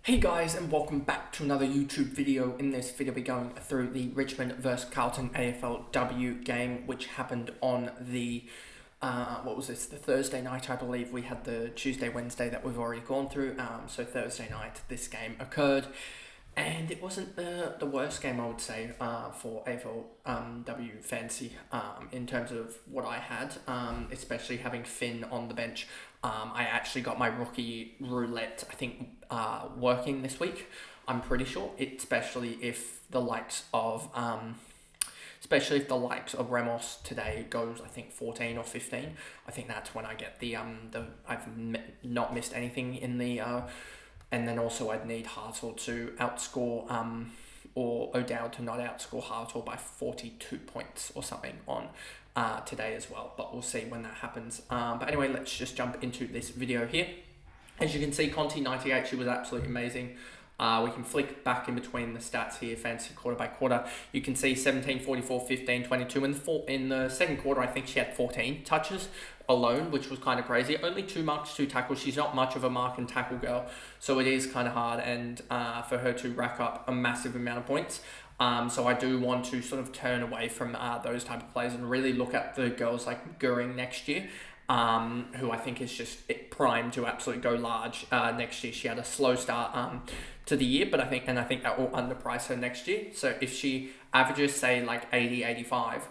Hey guys, and welcome back to another YouTube video. In this video we're going through the Richmond vs Carlton AFLW game, which happened on the the Thursday night, I believe. We had the Tuesday, Wednesday that we've already gone through. So Thursday night this game occurred, and it wasn't the worst game, I would say, for AFLW fantasy in terms of what I had, especially having Finn on the bench. I actually got my rookie roulette, I think, working this week. I'm pretty sure, especially if the likes of Ramos today goes, I think 14 or 15. I think that's when I get not missed anything in the and then also I'd need Hartle to outscore or O'Dowd to not outscore Hartle by 42 points or something on today as well, but we'll see when that happens. But anyway, let's just jump into this video here. As you can see, Conti 98, she was absolutely amazing. We can flick back in between the stats here, fantasy quarter by quarter. You can see 17, 44, 15, 22. In the second quarter, I think she had 14 touches alone, which was kind of crazy. Only 2 marks, 2 tackles. She's not much of a mark and tackle girl, so it is kind of hard and for her to rack up a massive amount of points. So I do want to sort of turn away from those type of players and really look at the girls like Goering next year, who I think is just primed to absolutely go large next year. She had a slow start to the year, but I think that will underprice her next year. So if she averages, say, like 80, 85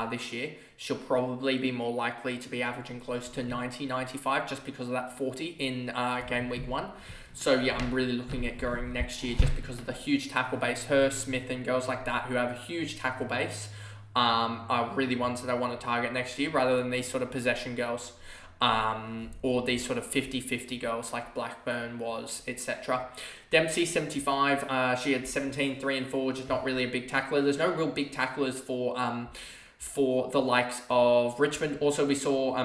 this year, she'll probably be more likely to be averaging close to 90, 95 just because of that 40 in game week 1. So yeah, I'm really looking at Goering next year just because of the huge tackle base. Her, Smith, and girls like that who have a huge tackle base are really ones that I want to target next year, rather than these sort of possession girls or these sort of 50-50 girls like Blackburn was, etc. Dempsey 75, she had 17, 3 and 4, which is not really a big tackler. There's no real big tacklers for the likes of Richmond. Also, we saw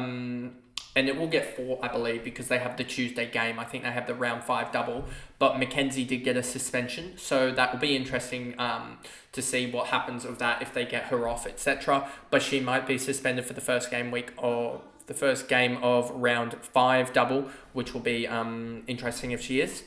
and it will get 4, I believe, because they have the Tuesday game. I think they have the round 5 double, but Mackenzie did get a suspension, so that will be interesting to see what happens of that if they get her off, etc. But she might be suspended for the first game week or the first game of round 5 double, which will be interesting if she is.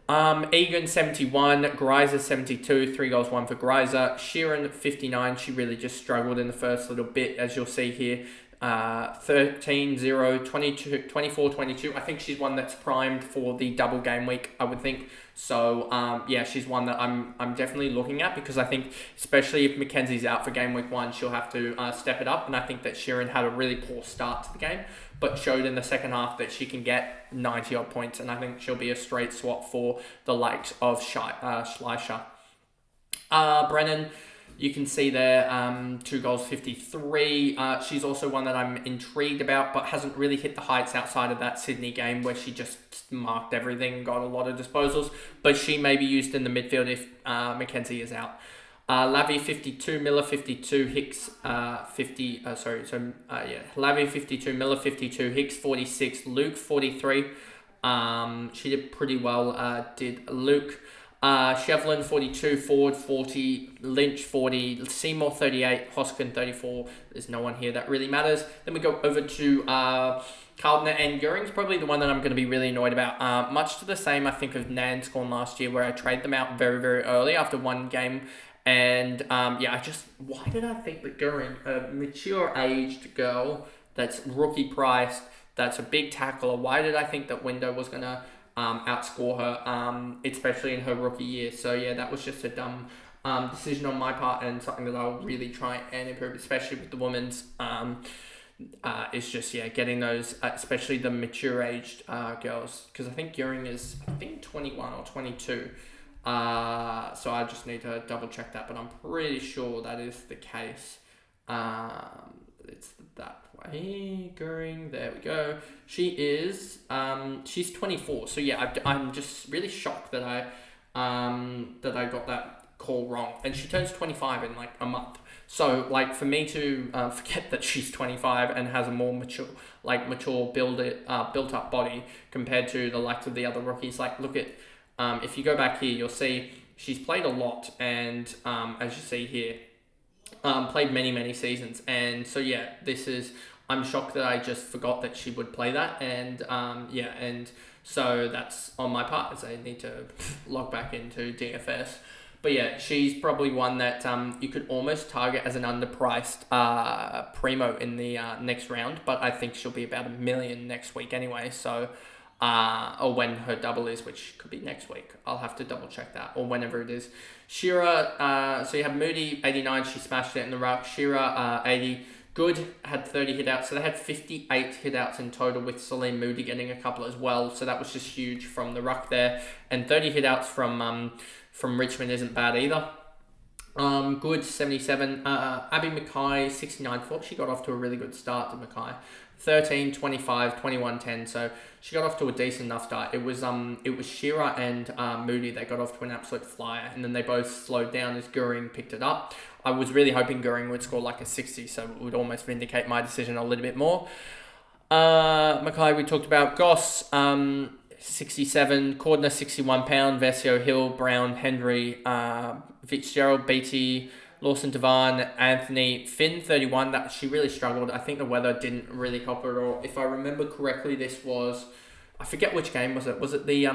Egan 71, Greiser 72, 3 goals, 1 for Greiser. Sheeran 59, she really just struggled in the first little bit, as you'll see here. 13, 0, 22, 24, 22. I think she's one that's primed for the double game week, I would think. So, yeah, she's one that I'm definitely looking at, because I think, especially if Mackenzie's out for game week 1, she'll have to step it up. And I think that Sheeran had a really poor start to the game, but showed in the second half that she can get 90 odd points. And I think she'll be a straight swap for the likes of Schleicher. Brennan, you can see there, 2 goals, 53. She's also one that I'm intrigued about, but hasn't really hit the heights outside of that Sydney game where she just marked everything, got a lot of disposals. But she may be used in the midfield if Mackenzie is out. Lavy 52, Miller 52, Hicks 50. Lavy 52, Miller 52, Hicks 46, Luke 43. She did pretty well. Did Luke. Shevlin 42, Ford 40, Lynch 40, Seymour 38, Hoskin 34. There's no one here that really matters. Then we go over to Carlton, and Goering's probably the one that I'm going to be really annoyed about. Much to the same, I think, of Nanscorn last year, where I traded them out very, very early after 1 game. And why did I think that Goering, a mature aged girl that's rookie priced, that's a big tackler, why did I think that Window was going to outscore her, especially in her rookie year? So yeah, that was just a dumb decision on my part, and something that I'll really try and improve, especially with the women's. It's just, yeah, getting those, especially the mature aged girls, because I think Goering is 21 or 22. So I just need to double check that, but I'm pretty sure that is the case. It's that way. Goering, there we go. She is she's 24. So yeah, I'm just really shocked that I got that call wrong. And she turns 25 in like a month. So like, for me to forget that she's 25 and has a more mature built up body compared to the likes of the other rookies. Like, look at if you go back here, you'll see she's played a lot, and as you see here, played many seasons. And so yeah, this is I'm shocked that I just forgot that she would play that, and and so that's on my part, as I need to log back into DFS. But yeah, she's probably one that you could almost target as an underpriced primo in the next round, but I think she'll be about $1 million next week anyway. So, or when her double is, which could be next week. I'll have to double check that, or whenever it is. Shearer, so you have Moody 89. She smashed it in the ruck. Shearer 80. Good, had 30 hit-outs, so they had 58 hit-outs in total, with Celine Moody getting a couple as well, so that was just huge from the ruck there, and 30 hit-outs from Richmond isn't bad either. Good, 77. Abby Mackay, 69. Thought she got off to a really good start to Mackay. 13, 25, 21, 10. So she got off to a decent enough start. It was Shearer and Moody that got off to an absolute flyer, and then they both slowed down as Goering picked it up. I was really hoping Goering would score like a 60, so it would almost vindicate my decision a little bit more. Mackay, we talked about. Goss, 67, Cordner, 61 pound, Vesio, Hill, Brown, Henry, Fitzgerald, Beatty, Lawson, Devan, Anthony, Finn, 31. That she really struggled. I think the weather didn't really help her at all. If I remember correctly, this was, I forget which game was it. Was it the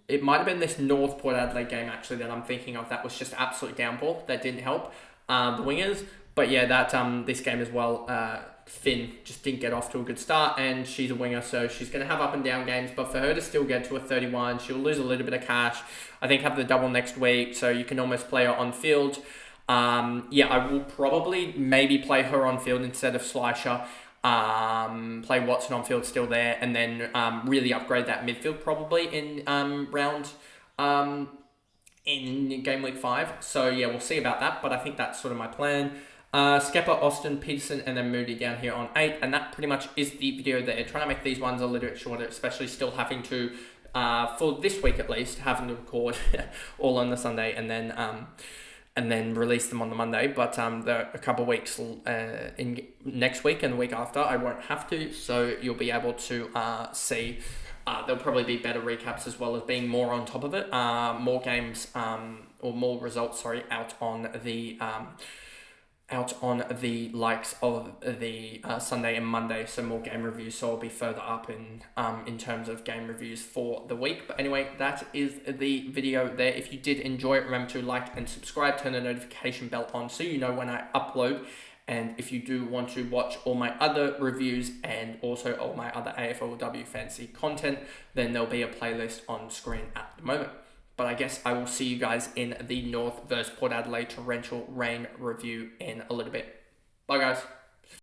it might have been this North Port Adelaide game actually that I'm thinking of. That was just absolute downpour. That didn't help the wingers. But yeah, that this game as well. Finn just didn't get off to a good start, and she's a winger, so she's going to have up and down games, but for her to still get to a 31, she'll lose a little bit of cash. I think have the double next week, so you can almost play her on field. I will probably maybe play her on field instead of Slisher. Play Watson on field still there, and then really upgrade that midfield probably in in game week 5. So yeah, we'll see about that, but I think that's sort of my plan. Skepper, Austin, Peterson, and then Moody down here on 8, and that pretty much is the video there. Trying to make these ones a little bit shorter, especially still having to, for this week at least, having to record all on the Sunday and then release them on the Monday. But a couple of weeks in next week and the week after, I won't have to, so you'll be able to see. There'll probably be better recaps as well as being more on top of it. More games or more results, out on the likes of the Sunday and Monday, so more game reviews, so I'll be further up in terms of game reviews for the week. But anyway, that is the video there. If you did enjoy it, remember to like and subscribe, turn the notification bell on so you know when I upload. And if you do want to watch all my other reviews and also all my other AFLW fantasy content, then there'll be a playlist on screen at the moment. But I guess I will see you guys in the North versus Port Adelaide torrential rain review in a little bit. Bye, guys.